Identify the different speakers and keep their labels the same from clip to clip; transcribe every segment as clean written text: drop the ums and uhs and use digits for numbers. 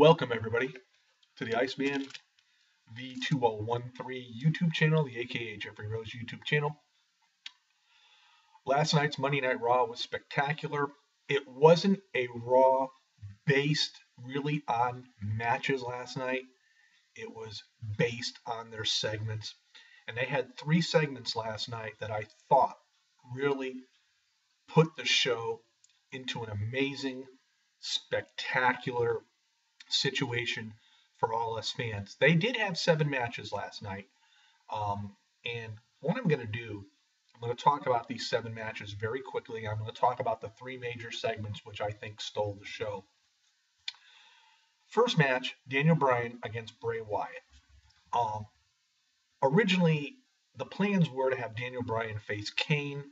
Speaker 1: Welcome, everybody, to the Iceman V2013 YouTube channel, the AKA Jeffrey Rose YouTube channel. Last night's Monday Night Raw was spectacular. It wasn't a Raw based really on matches last night, it was based on their segments. And they had 3 segments last night that I thought really put the show into an amazing, spectacular situation for all us fans. They did have 7 matches last night. And what I'm going to do, I'm going to talk about these 7 matches very quickly. I'm going to talk about the 3 major segments which I think stole the show. First match, Daniel Bryan against Bray Wyatt. Originally, the plans were to have Daniel Bryan face Kane,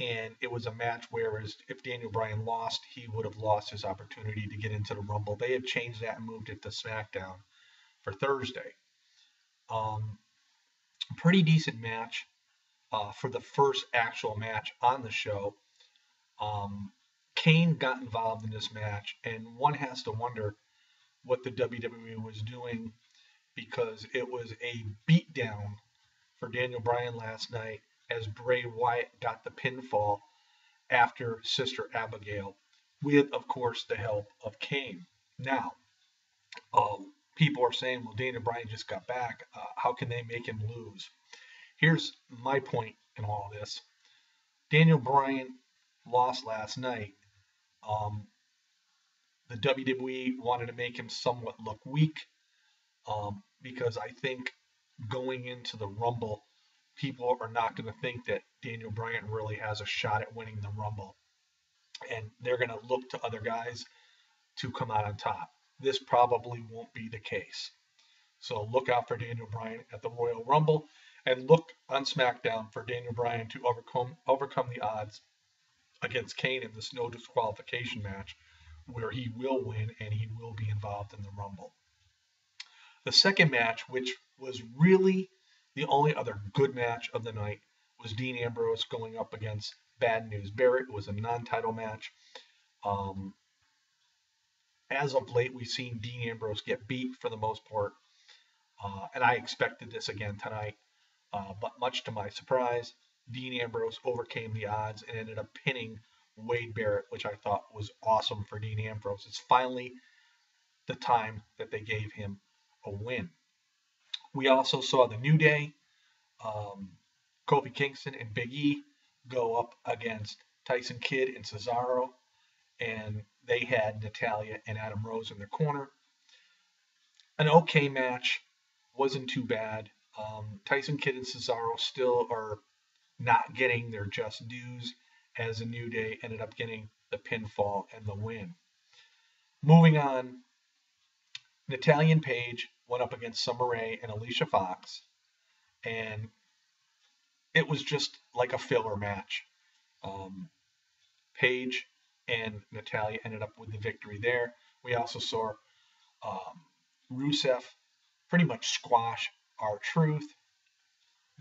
Speaker 1: and it was a match where if Daniel Bryan lost, he would have lost his opportunity to get into the Rumble. They have changed that and moved it to SmackDown for Thursday. Pretty decent match for the first actual match on the show. Kane got involved in this match, and one has to wonder what the WWE was doing, because it was a beatdown for Daniel Bryan last night as Bray Wyatt got the pinfall after Sister Abigail, with, of course, the help of Kane. Now, people are saying, well, Daniel Bryan just got back. How can they make him lose? Here's my point in all this. Daniel Bryan lost last night. The WWE wanted to make him somewhat look weak, because I think going into the Rumble, people are not going to think that Daniel Bryan really has a shot at winning the Rumble. And they're going to look to other guys to come out on top. This probably won't be the case. So look out for Daniel Bryan at the Royal Rumble, and look on SmackDown for Daniel Bryan to overcome the odds against Kane in this no disqualification match, where he will win and he will be involved in the Rumble. The second match, which was really the only other good match of the night, was Dean Ambrose going up against Bad News Barrett. It was a non-title match. As of late, we've seen Dean Ambrose get beat for the most part, and I expected this again tonight. But much to my surprise, Dean Ambrose overcame the odds and ended up pinning Wade Barrett, which I thought was awesome for Dean Ambrose. It's finally the time that they gave him a win. We also saw the New Day, Kofi Kingston and Big E, go up against Tyson Kidd and Cesaro, and they had Natalya and Adam Rose in their corner. An okay match, wasn't too bad. Tyson Kidd and Cesaro still are not getting their just dues, as the New Day ended up getting the pinfall and the win. Moving on, Natalya and Paige went up against Summer Rae and Alicia Fox, and it was just like a filler match. Paige and Natalya ended up with the victory there. We also saw Rusev pretty much squash R-Truth.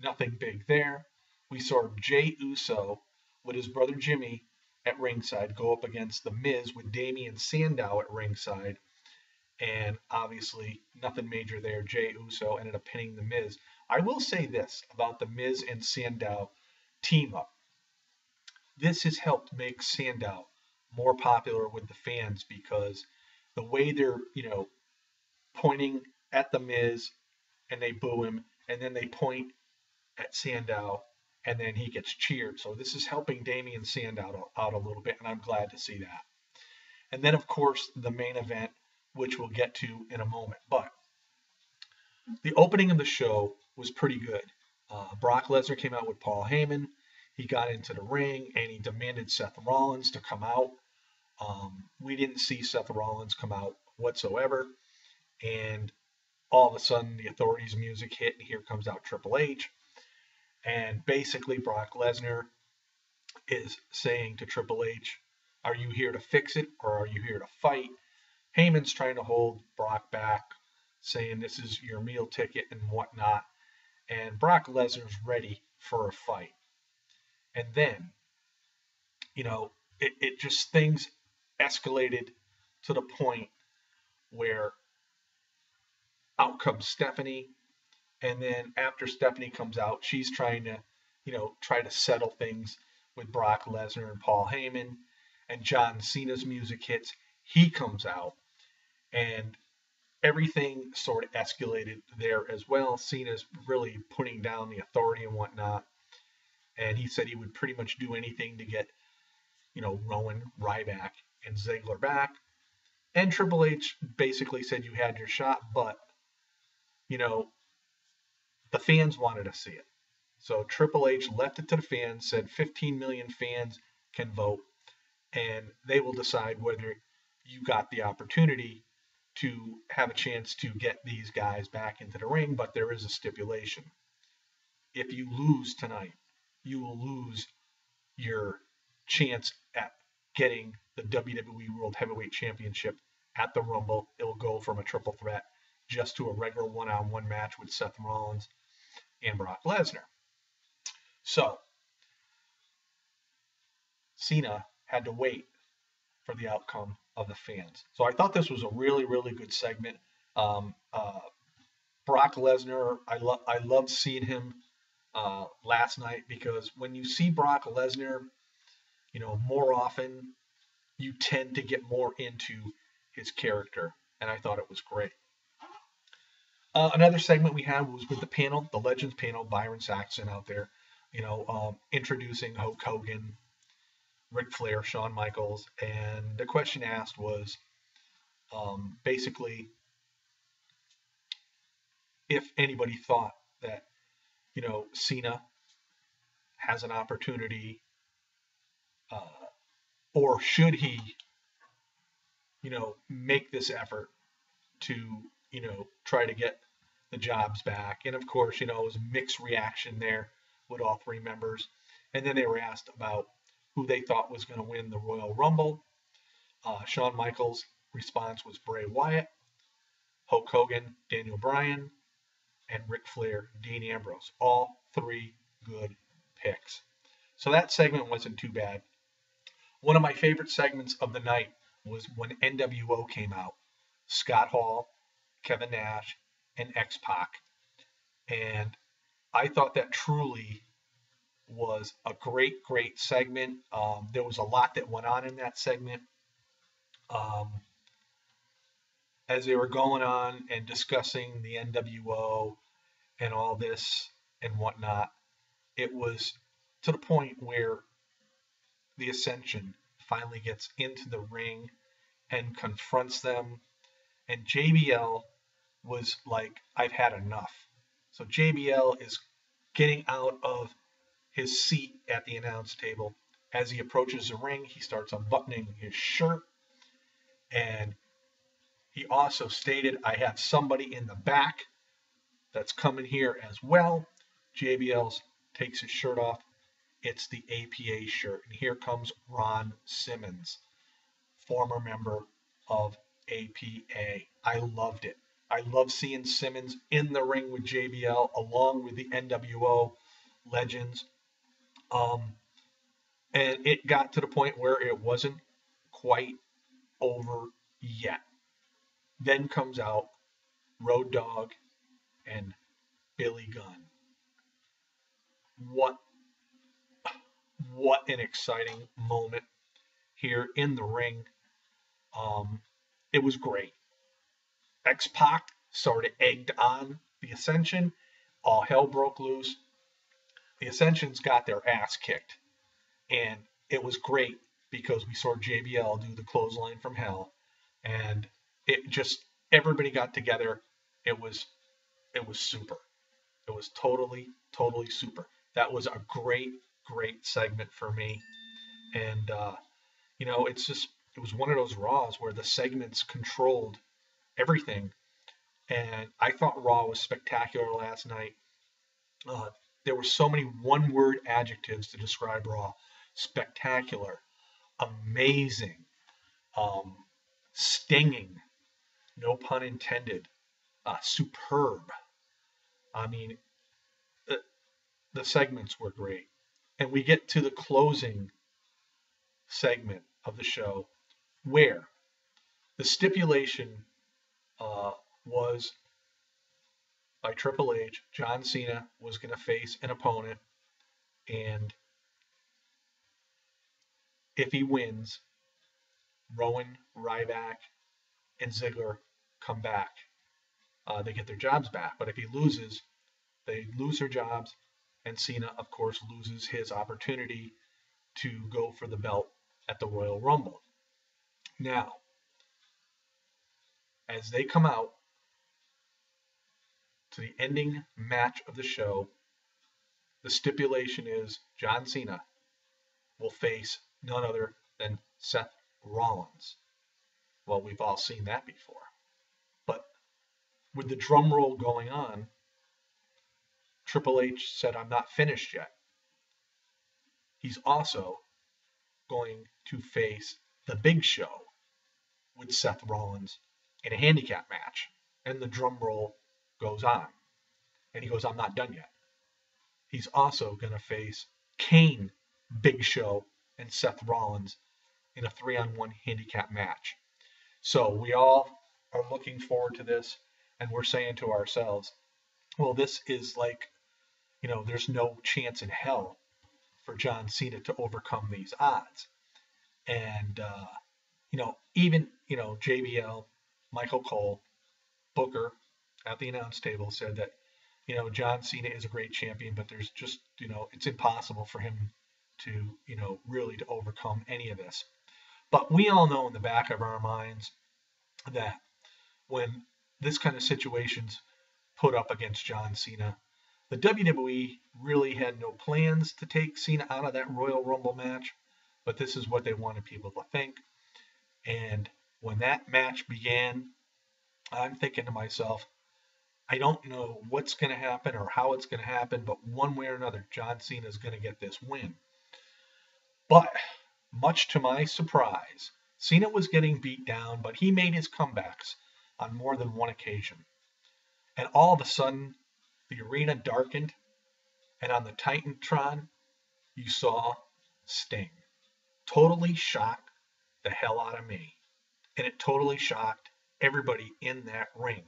Speaker 1: Nothing big there. We saw Jey Uso with his brother Jimmy at ringside go up against The Miz with Damian Sandow at ringside. And obviously, nothing major there. Jey Uso ended up pinning The Miz. I will say this about The Miz and Sandow team up. This has helped make Sandow more popular with the fans, because the way they're, pointing at The Miz and they boo him, and then they point at Sandow and then he gets cheered. So this is helping Damian Sandow out a little bit, and I'm glad to see that. And then, of course, the main event, which we'll get to in a moment. But the opening of the show was pretty good. Brock Lesnar came out with Paul Heyman. He got into the ring, and he demanded Seth Rollins to come out. We didn't see Seth Rollins come out whatsoever. And all of a sudden, the Authorities music hit, and here comes out Triple H. And basically, Brock Lesnar is saying to Triple H, are you here to fix it, or are you here to fight? Heyman's trying to hold Brock back, saying this is your meal ticket and whatnot. And Brock Lesnar's ready for a fight. And then, it just, things escalated to the point where out comes Stephanie. And then after Stephanie comes out, she's trying to, try to settle things with Brock Lesnar and Paul Heyman. And John Cena's music hits. He comes out. And everything sort of escalated there as well. Cena's really putting down the authority and whatnot. And he said he would pretty much do anything to get, Rowan, Ryback, and Ziggler back. And Triple H basically said you had your shot, but, the fans wanted to see it. So Triple H left it to the fans, said 15 million fans can vote, and they will decide whether you got the opportunity to have a chance to get these guys back into the ring, but there is a stipulation. If you lose tonight, you will lose your chance at getting the WWE World Heavyweight Championship at the Rumble. It will go from a triple threat just to a regular one-on-one match with Seth Rollins and Brock Lesnar. So, Cena had to wait for the outcome of the fans. So I thought this was a really, really good segment. Brock Lesnar, I loved seeing him last night, because when you see Brock Lesnar, more often, you tend to get more into his character, and I thought it was great. Another segment we had was with the panel, the Legends panel, Byron Saxton out there, introducing Hulk Hogan, Ric Flair, Shawn Michaels, and the question asked was basically if anybody thought that, Cena has an opportunity, or should he, make this effort to, try to get the jobs back. And of course, it was a mixed reaction there with all three members. And then they were asked about who they thought was going to win the Royal Rumble. Shawn Michaels' response was Bray Wyatt, Hulk Hogan, Daniel Bryan, and Ric Flair, Dean Ambrose. All three good picks. So that segment wasn't too bad. One of my favorite segments of the night was when NWO came out. Scott Hall, Kevin Nash, and X-Pac. And I thought that truly was a great, great segment. There was a lot that went on in that segment. As they were going on and discussing the NWO and all this and whatnot, it was to the point where the Ascension finally gets into the ring and confronts them. And JBL was like, I've had enough. So JBL is getting out of his seat at the announce table. As he approaches the ring, he starts unbuttoning his shirt. And he also stated, I have somebody in the back that's coming here as well. JBL takes his shirt off. It's the APA shirt. And here comes Ron Simmons, former member of APA. I loved it. I love seeing Simmons in the ring with JBL along with the NWO legends. And it got to the point where it wasn't quite over yet. Then comes out Road Dogg and Billy Gunn. What an exciting moment here in the ring. It was great. X-Pac sort of egged on the Ascension. All hell broke loose. The Ascension's got their ass kicked. And it was great because we saw JBL do the clothesline from hell. And it just, everybody got together. It was super. It was totally, totally super. That was a great, great segment for me. And, it was one of those Raws where the segments controlled everything. And I thought Raw was spectacular last night. There were so many one-word adjectives to describe Raw. Spectacular, amazing, stinging, no pun intended, superb. I mean, the segments were great. And we get to the closing segment of the show where the stipulation uh, was by Triple H. John Cena was going to face an opponent, and if he wins, Rowan, Ryback, and Ziggler come back. They get their jobs back. But if he loses, they lose their jobs, and Cena, of course, loses his opportunity to go for the belt at the Royal Rumble. Now, as they come out to the ending match of the show, the stipulation is John Cena will face none other than Seth Rollins. Well, we've all seen that before. But with the drum roll going on, Triple H said, I'm not finished yet. He's also going to face the Big Show with Seth Rollins in a handicap match. And the drum roll goes on. And he goes, I'm not done yet. He's also going to face Kane, Big Show, and Seth Rollins in a 3-on-1 handicap match. So we all are looking forward to this, and we're saying to ourselves, well, this is like, there's no chance in hell for John Cena to overcome these odds. And, even, JBL, Michael Cole, Booker at the announce table said that, John Cena is a great champion, but there's just, it's impossible for him to, really to overcome any of this. But we all know in the back of our minds that when this kind of situation's put up against John Cena, the WWE really had no plans to take Cena out of that Royal Rumble match, but this is what they wanted people to think. And when that match began, I'm thinking to myself, I don't know what's going to happen or how it's going to happen, but one way or another, John Cena is going to get this win. But much to my surprise, Cena was getting beat down, but he made his comebacks on more than one occasion. And all of a sudden, the arena darkened, and on the Titantron, you saw Sting. Totally shocked the hell out of me. And it totally shocked everybody in that ring.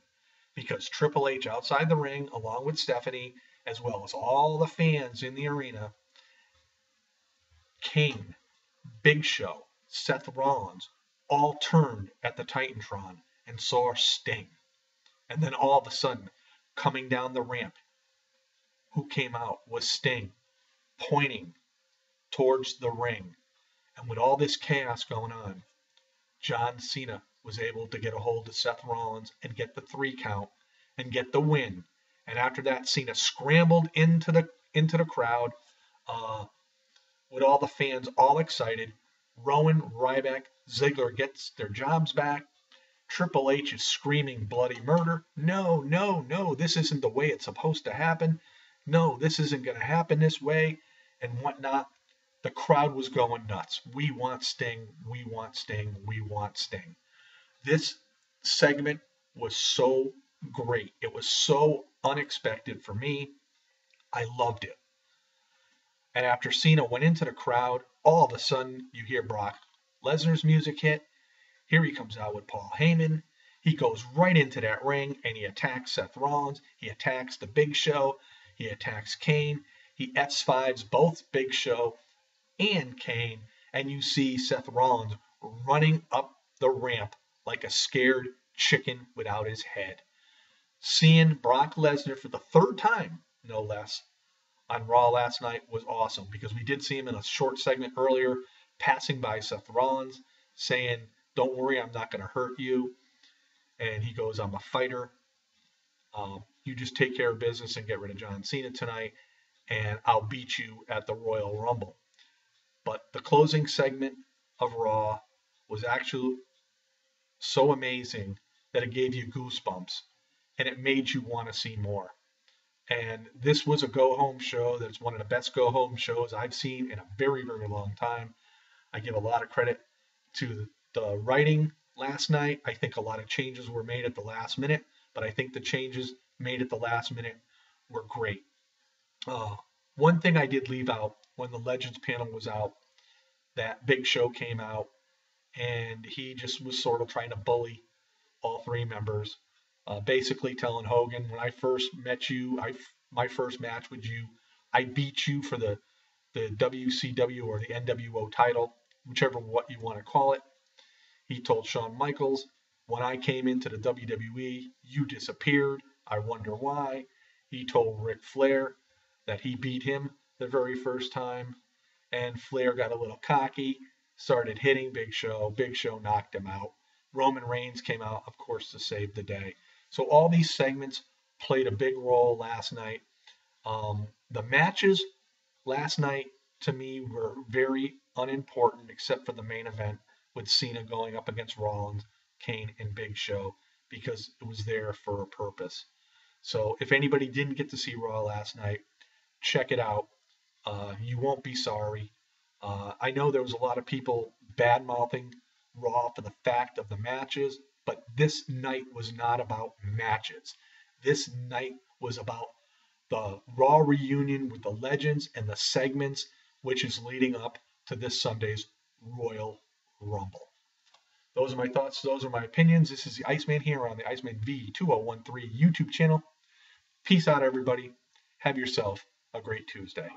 Speaker 1: Because Triple H outside the ring, along with Stephanie, as well as all the fans in the arena, Kane, Big Show, Seth Rollins, all turned at the Titantron and saw Sting. And then all of a sudden, coming down the ramp, who came out was Sting, pointing towards the ring. And with all this chaos going on, John Cena was able to get a hold of Seth Rollins and get the 3 count and get the win. And after that, Cena scrambled into the crowd with all the fans all excited. Rowan, Ryback, Ziggler gets their jobs back. Triple H is screaming bloody murder. No, no, no, this isn't the way it's supposed to happen. No, this isn't going to happen this way, and whatnot. The crowd was going nuts. We want Sting. We want Sting. We want Sting. This segment was so great. It was so unexpected for me. I loved it. And after Cena went into the crowd, all of a sudden you hear Brock Lesnar's music hit. Here he comes out with Paul Heyman. He goes right into that ring and he attacks Seth Rollins. He attacks the Big Show. He attacks Kane. He F5s both Big Show and Kane. And you see Seth Rollins running up the ramp like a scared chicken without his head. Seeing Brock Lesnar for the 3rd time, no less, on Raw last night was awesome because we did see him in a short segment earlier passing by Seth Rollins saying, don't worry, I'm not going to hurt you. And he goes, I'm a fighter. You just take care of business and get rid of John Cena tonight, and I'll beat you at the Royal Rumble. But the closing segment of Raw was actually so amazing that it gave you goosebumps, and it made you want to see more. And this was a go-home show that's one of the best go-home shows I've seen in a very, very long time. I give a lot of credit to the writing last night. I think a lot of changes were made at the last minute, but I think the changes made at the last minute were great. One thing I did leave out when the Legends panel was out, that Big Show came out, and he just was sort of trying to bully all three members, basically telling Hogan, when I first met you, my first match with you, I beat you for the WCW or the NWO title, whichever what you want to call it. He told Shawn Michaels, when I came into the WWE, you disappeared. I wonder why. He told Ric Flair that he beat him the very first time, and Flair got a little cocky, started hitting Big Show. Big Show knocked him out. Roman Reigns came out, of course, to save the day. So all these segments played a big role last night. The matches last night to me were very unimportant, except for the main event with Cena going up against Rollins, Kane, and Big Show, because it was there for a purpose. So if anybody didn't get to see Raw last night, check it out. You won't be sorry. I know there was a lot of people bad mouthing Raw for the fact of the matches, but this night was not about matches. This night was about the Raw reunion with the legends and the segments, which is leading up to this Sunday's Royal Rumble. Those are my thoughts. Those are my opinions. This is the Iceman here on the Iceman V2013 YouTube channel. Peace out, everybody. Have yourself a great Tuesday.